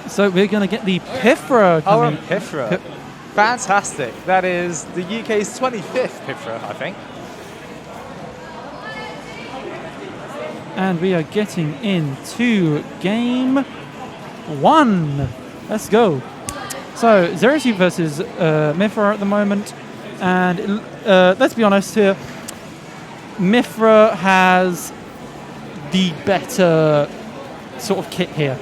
So we're going to get the Pifra coming. Pifra. Fantastic. That is the UK's 25th Pifra, I think. And we are getting into game 1. Let's go. So ZeroSuit versus Mifra at the moment. And let's be honest here. Mifra has the better sort of kit here.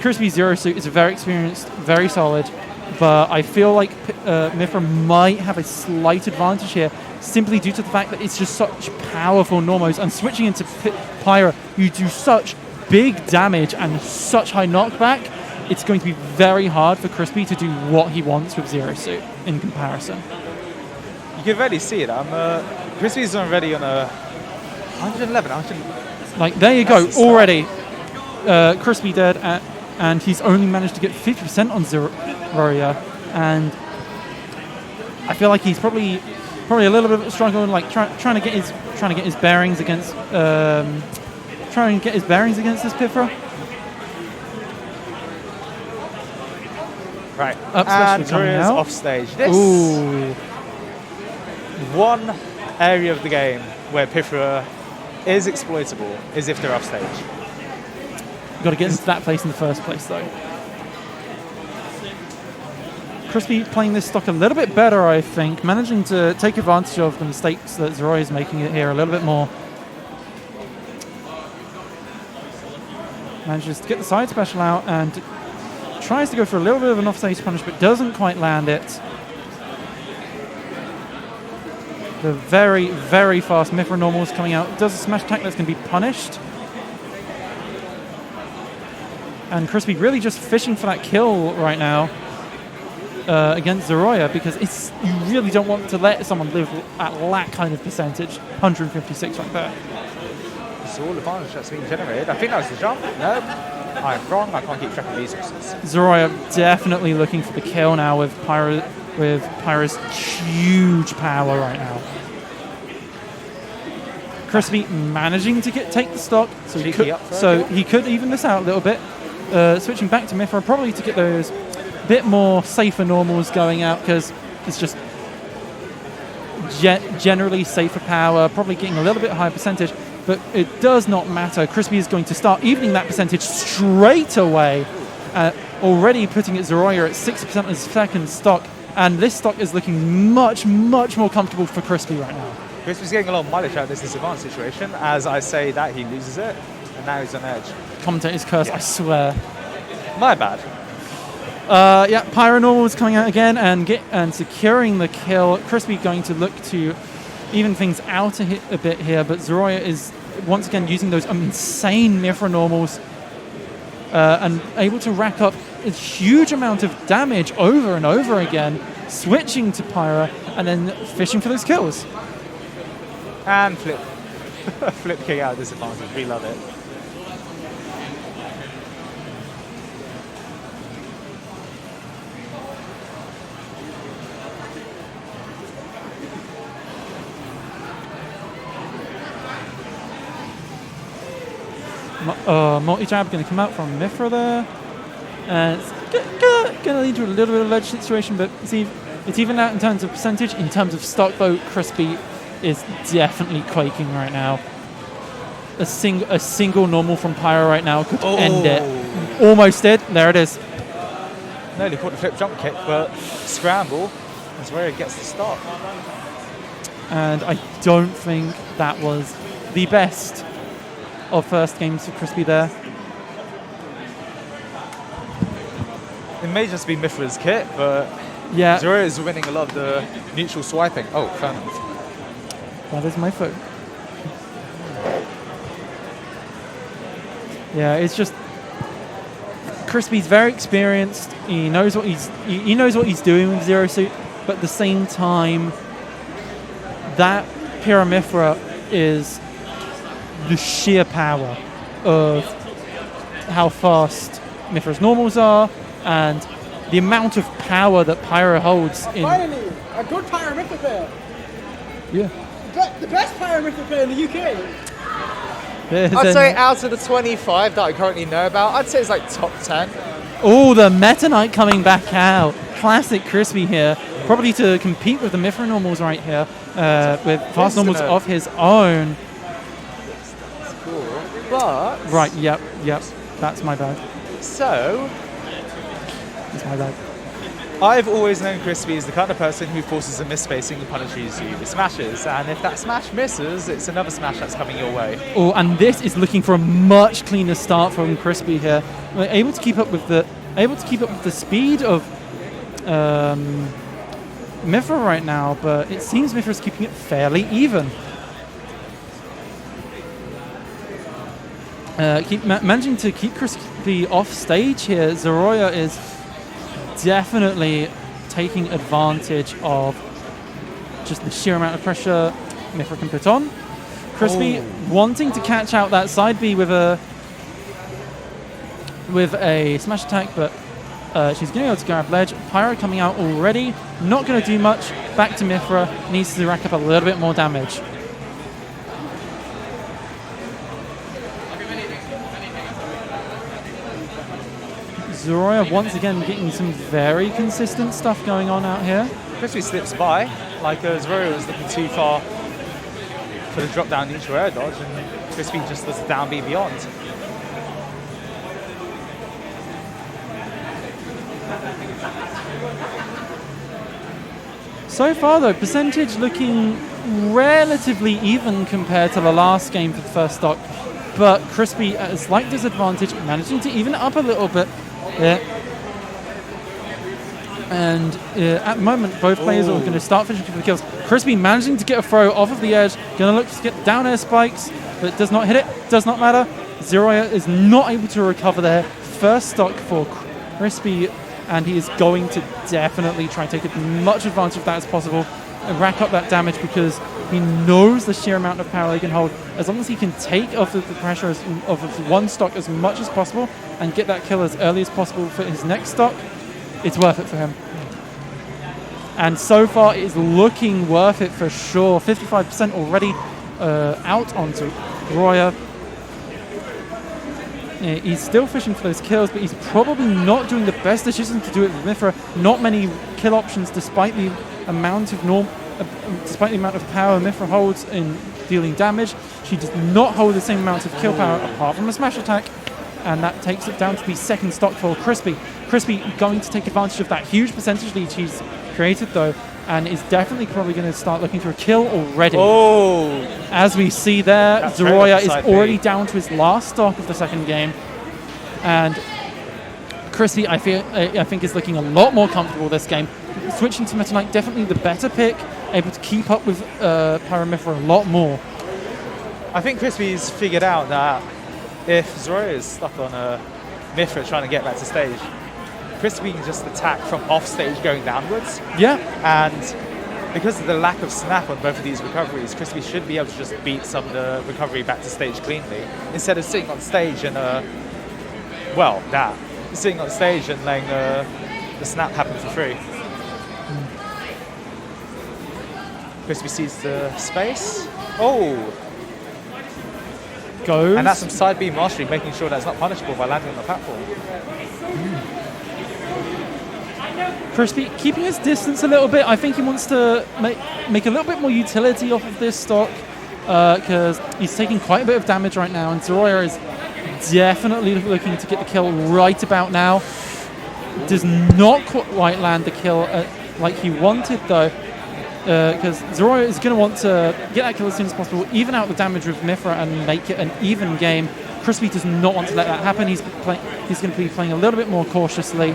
Crispy ZeroSuit is very experienced, very solid, but I feel like Mifra might have a slight advantage here simply due to the fact that it's just such powerful normos, and switching into Pyra, you do such big damage and such high knockback, it's going to be very hard for Crispy to do what he wants with ZeroSuit in comparison. You can already see it. Crispy's already on a 111, 100. Like, there you go, already. Crispy dead, and he's only managed to get 50% on zeroya, and I feel like he's probably a little bit struggling, like trying to get his bearings against this Pifra. Right, Up and Zeroya's Zeroya's off stage. This one area of the game where Pifra is exploitable is if they're off stage. You've got to get into that place in the first place, though. Crispy playing this stock a little bit better, I think, managing to take advantage of the mistakes that Zeroya is making it here a little bit more. Manages to get the side special out and tries to go for a little bit of an offstage punish, but doesn't quite land it. The very, very fast Mifra normals coming out. Does a smash attack that's going to be punished. And Crispy really just fishing for that kill right now against Zeroya, because you really don't want to let someone live at that kind of percentage. 156 right there. It's all advantage that's being generated. I think that was the jump. No, I'm wrong. I can't keep track of resources. Zeroya definitely looking for the kill now with Pyra's huge power right now. Crispy managing to take the stock, so he could even this out a little bit. Switching back to Mifra, probably to get those bit more safer normals going out, because it's just generally safer power, probably getting a little bit higher percentage, but it does not matter. Crispy is going to start evening that percentage straight away, already putting it Zeroya at 60% of his second stock, and this stock is looking much, much more comfortable for Crispy right now. Crispy's getting a lot of mileage out of this disadvantage situation. As I say that, he loses it, and now he's on edge. Commentator's curse, I swear. My bad. Yeah, Pyra normal is coming out again and securing the kill. Crispy going to look to even things out a bit here, but Zeroya is once again using those insane Mifra normals and able to rack up a huge amount of damage over and over again, switching to Pyra and then fishing for those kills. And flip. Flip kick out of disadvantage. We love it. Multi-jab going to come out from Mifra there. And it's going to lead to a little bit of ledge situation, but it's even out in terms of percentage. In terms of stock, though, Crispy is definitely quaking right now. A single normal from Pyra right now could end it. Almost did. There it is. Nearly caught the flip jump kick, but scramble is where it gets the stop. And I don't think that was the best of first games for Crispy there. It may just be Mifra's kit, but yeah, Zeroya is winning a lot of the neutral swiping. Oh, fair enough. That is my phone. Yeah, it's just Crispy's very experienced. He knows what he's doing with ZeroSuit, but at the same time, that Pyramifra is the sheer power of how fast Mifra's normals are and the amount of power that Pyra holds in. Finally, a good Pyramifra player. Yeah. The best Pyramifra player in the UK. I'd say out of the 25 that I currently know about, I'd say it's like top 10. Oh, the Meta Knight coming back out. Classic Crispy here. Probably to compete with the Mithra normals right here, with fast normals of his own. That's cool. But... Right, yep. That's my bad. So... That's my bad. I've always known Crispy as the kind of person who forces a misspacing and punishes you with smashes, and if that smash misses, it's another smash that's coming your way. Oh, and this is looking for a much cleaner start from Crispy here. We're able to keep up with the speed of Mithra right now, but it seems Mithra's keeping it fairly even. Managing to keep Crispy off stage here. Zeroya is definitely taking advantage of just the sheer amount of pressure Mithra can put on. Crispy wanting to catch out that side B with a smash attack, but she's going to be able to grab ledge. Pyro coming out already, not going to do much. Back to Mithra, needs to rack up a little bit more damage. Zeroya once again getting some very consistent stuff going on out here. Crispy slips by, like Zeroya was looking too far for the drop down neutral air dodge, and Crispy just does the down B beyond. So far though, percentage looking relatively even compared to the last game for the first stock, but Crispy at a slight disadvantage, managing to even it up a little bit. Yeah. And at the moment, both players are going to start finishing for the kills. Crispy managing to get a throw off of the edge, going to look to get down air spikes, but does not hit it, does not matter. Zeroya is not able to recover there. First stock for Crispy, and he is going to definitely try and take as much advantage of that as possible and rack up that damage, because he knows the sheer amount of power he can hold. As long as he can take off the pressure of one stock as much as possible and get that kill as early as possible for his next stock, it's worth it for him. And so far, it is looking worth it for sure. 55% already out onto Roya. He's still fishing for those kills, but he's probably not doing the best decision to do it with Mithra. Not many kill options, despite the amount of power Mithra holds in dealing damage. She does not hold the same amount of kill power apart from a smash attack, and that takes it down to the second stock for Crispy. Crispy going to take advantage of that huge percentage lead she's created though, and is definitely probably going to start looking for a kill already. Oh! As we see there, Zeroya is already down to his last stock of the second game, and Crispy, I think, is looking a lot more comfortable this game. Switching to Meta Knight, definitely the better pick, able to keep up with Pyro Mithra a lot more. I think Crispy's figured out that if Zeroya is stuck on Mithra trying to get back to stage, Crispy can just attack from off stage going downwards. Yeah. And because of the lack of snap on both of these recoveries, Crispy should be able to just beat some of the recovery back to stage cleanly, instead of sitting on stage and, sitting on stage and letting the snap happen for free. Crispy sees the space. Oh! Goes. And that's some side B mastery, making sure that it's not punishable by landing on the platform. Crispy keeping his distance a little bit. I think he wants to make a little bit more utility off of this stock, because he's taking quite a bit of damage right now, and Zeroya is definitely looking to get the kill right about now. Does not quite land the kill like he wanted though, because Zeroya is going to want to get that kill as soon as possible, even out the damage with Mithra and make it an even game. Crispy does not want to let that happen. He's going to be playing a little bit more cautiously.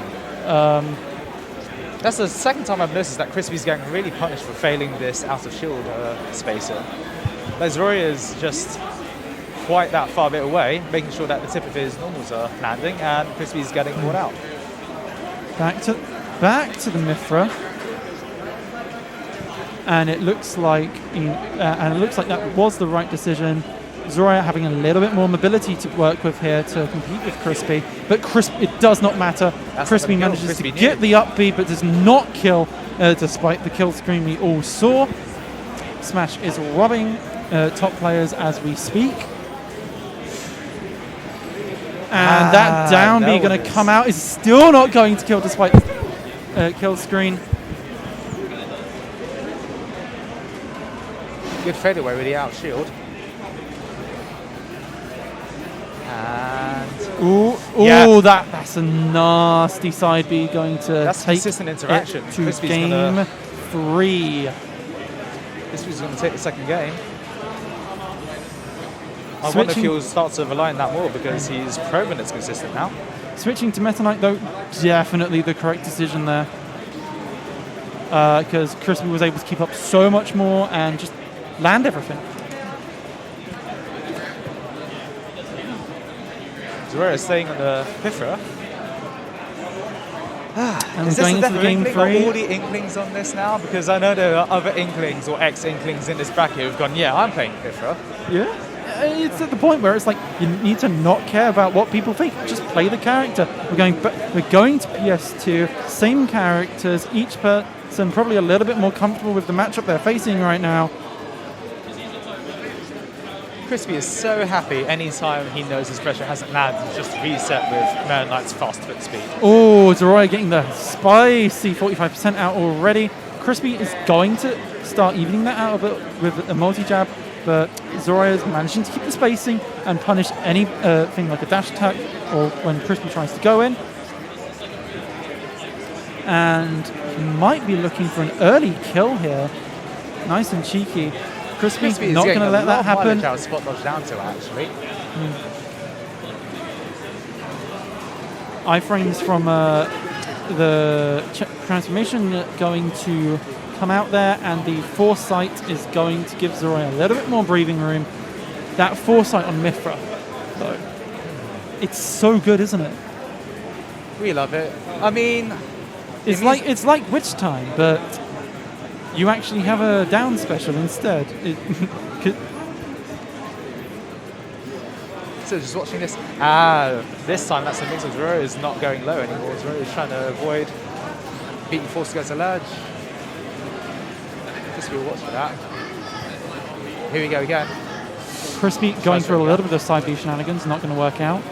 That's the second time I've noticed that Crispy's getting really punished for failing this out of shield spacer. Like Zeroya is just quite that far bit away, making sure that the tip of his normals are landing, and Crispy's getting caught out. Back to the Mithra, and it looks like that was the right decision. Zeroya having a little bit more mobility to work with here to compete with Crispy, but it does not matter. Crispy manages to get the up B, but does not kill, despite the kill screen we all saw. Smash is robbing top players as we speak. And that down B going to come out is still not going to kill despite kill screen. Good fadeaway with the out shield. And that's a nasty side B going to take consistent interaction to game 3. Crispy's going to take the second game. I wonder if he'll start to rely on that more because he's proven it's consistent now. Switching to Meta Knight, though, definitely the correct decision there. Because Crispy was able to keep up so much more and just land everything. Zeroya staying on the Pithra. And we're going into the game 3. Are all the Inklings on this now? Because I know there are other Inklings or ex-Inklings in this bracket who've gone, yeah, I'm playing Pithra. Yeah. It's at the point where it's like you need to not care about what people think. Just play the character. We're going to PS2, same characters, each person probably a little bit more comfortable with the matchup they're facing right now. Crispy is so happy anytime he knows his pressure hasn't landed. He's just reset with Meta Knight's fast foot speed. Oh, Zeroya getting the spicy 45% out already. Crispy is going to start evening that out a bit with a multi-jab, but Zeroya is managing to keep the spacing and punish any thing like a dash attack or when Crispy tries to go in. And he might be looking for an early kill here. Nice and cheeky. Crispy's not going to let that happen. Spot dodge down to actually. Iframes from the transformation going to come out there, and the Foresight is going to give Zeroya a little bit more breathing room. That Foresight on Mithra, though, it's so good, isn't it? We love it. I mean, it's like Witch Time, but you actually have a down special instead. So just watching this. This time that's a mix of Zeroya is not going low anymore. Zeroya is trying to avoid being forced to go to ledge. Crispy will watch for that. Here we go again. Crispy going through a little bit of side B shenanigans, not going to work out.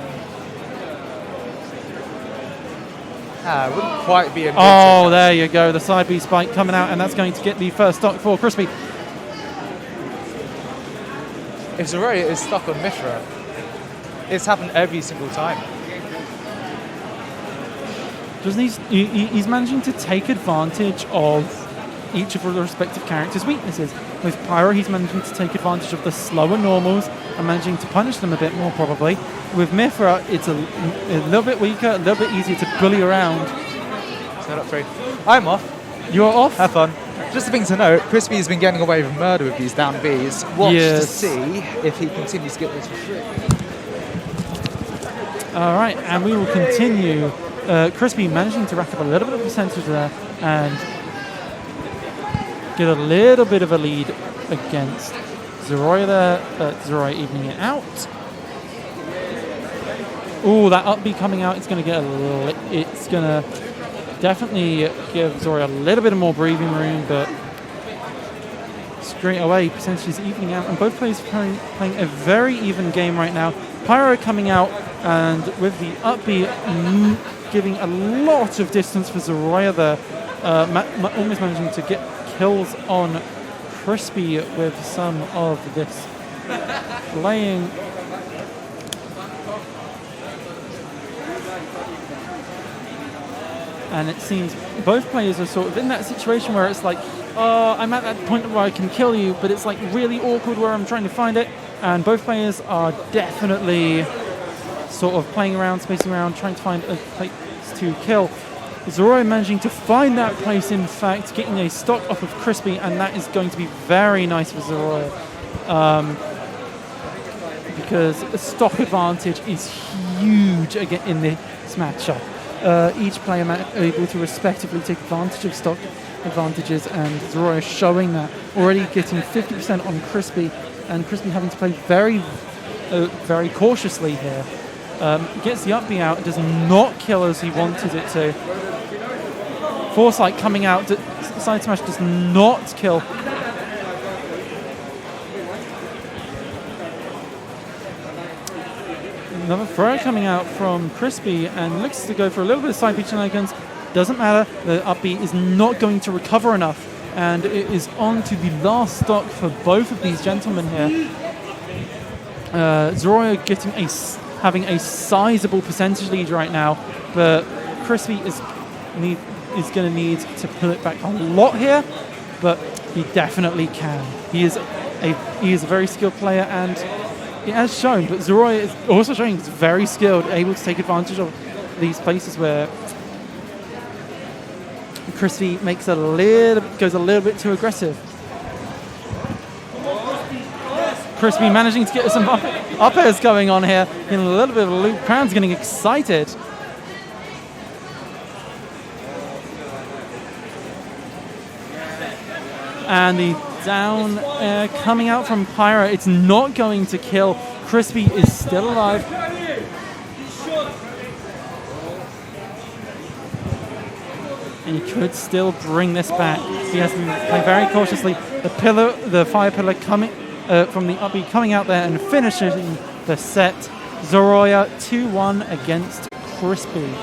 Wouldn't quite be a... Oh, there you go. The side B spike coming out, and that's going to get the first stock for Crispy. If Zeroya is stuck on Mithra, it's happened every single time. He's managing to take advantage of each of the respective characters' weaknesses. With Pyro, he's managing to take advantage of the slower normals and managing to punish them a bit more, probably. With Mithra, it's a little bit weaker, a little bit easier to bully around. Set up 3. I'm off. You're off? Have fun. Just a thing to note, Crispy has been getting away with murder with these down Bs. Watch to see if he continues to get this for free. All right, and we will continue. Crispy managing to rack up a little bit of percentage there and get a little bit of a lead against Zeroya there, but Zeroya evening it out. Oh, that up B coming out, it's going to definitely give Zeroya a little bit of more breathing room, but straight away, percentage is evening out, and both players playing a very even game right now. Pyro coming out, and with the up B giving a lot of distance for Zeroya there, almost managing to get kills on Crispy with some of this playing. And it seems both players are sort of in that situation where it's like, oh, I'm at that point where I can kill you, but it's like really awkward where I'm trying to find it. And both players are definitely sort of playing around, spacing around, trying to find a place to kill. Zeroya managing to find that place, in fact, getting a stock off of Crispy, and that is going to be very nice for Zeroya. Because a stock advantage is huge again in this matchup. Each player able to respectively take advantage of stock advantages, and Zeroya showing that, already getting 50% on Crispy, and Crispy having to play very, very cautiously here. Gets the up B out, does not kill as he wanted it to. Foresight coming out, side smash does not kill. Another throw coming out from Crispy and looks to go for a little bit of side beach shenanigans. Doesn't matter. The up B is not going to recover enough. And it is on to the last stock for both of these gentlemen here. Zeroya having a sizable percentage lead right now, but Crispy is going to need to pull it back a lot here, but he definitely can. He is a very skilled player, and it has shown. But Zeroya is also showing he's very skilled, able to take advantage of these places where Crispy goes a little bit too aggressive. Crispy managing to get some up airs going on here in a little bit of a loop. Crowd's getting excited. And the down air coming out from Pyro. It's not going to kill. Crispy is still alive. And he could still bring this back. He has to play very cautiously. The fire pillar coming from the up B coming out there and finishing the set. Zeroya 2-1 against Crispy.